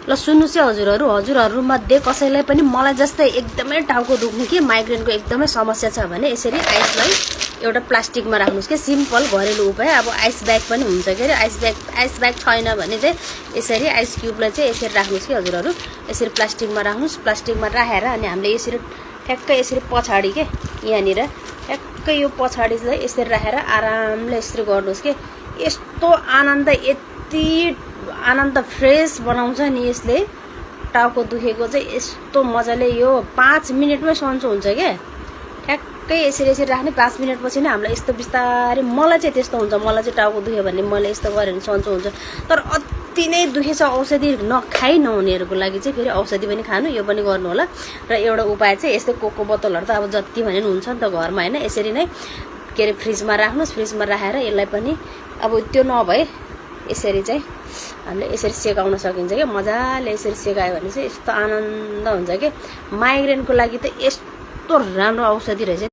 ल सुन्नुस् है हजुरहरु मध्ये कसैलाई पनि मलाई जस्तै एकदमै टाउको दुख्नु कि माइग्रेनको एकदमै समस्या छ भने यसरी आइसलाई एउटा प्लास्टिकमा राख्नुस् के सिम्पल घरेलु उपाय। अब आइस ब्याग पनि हुन्छ के अरे आइस ब्याग छैन भने चाहिँ यसरी आइस क्युबलाई चाहिँ यसरी राख्नुस् के हजुरहरु। यसरी प्लास्टिकमा राख्नुस्, प्लास्टिकमा राखेर अनि हामीले यसरी ठ्याक्कै यसरी पछाडी के यहाँनिर ठ्याक्कै यो पछाडी चाहिँ यसरी राखेर आरामले यसरी गर्नुस् के यस्तो आनन्द यति आनन्द फ्रेश बनाउँछ नि यसले। टाउको दुखेको चाहिँ यस्तो मजाले यो 5 मिनेटमै सन्चो हुन्छ के। ठ्याक्कै यसरी यसरी राख्ने 5 मिनेटपछि नै हामीलाई यस्तो बिस्तारै मलाई चाहिँ त्यस्तो हुन्छ। मलाई चाहिँ टाउको दुख्यो भने मैले यस्तो गरेँ भने सन्चो हुन्छ। तर अति नै दुखेछ औषधि नखाइ नहुनेहरूको लागि चाहिँ फेरि औषधि पनि खानु यो पनि गर्नु होला। र एउटा उपाय चाहिँ यस्तो कोको बोतलहरू त अब जति भने हुन्छ नि त घरमा हैन यसरी नै के अरे फ्रिजमा राख्नुस्। फ्रिजमा राखेर यसलाई पनि अब त्यो नभए यसरी चाहिँ हामीले यसरी सेकाउन सकिन्छ के। मजाले यसरी सेकायो भने चाहिँ यस्तो आनन्द हुन्छ के। माइग्रेनको लागि त यस्तो राम्रो औषधि रहेछ।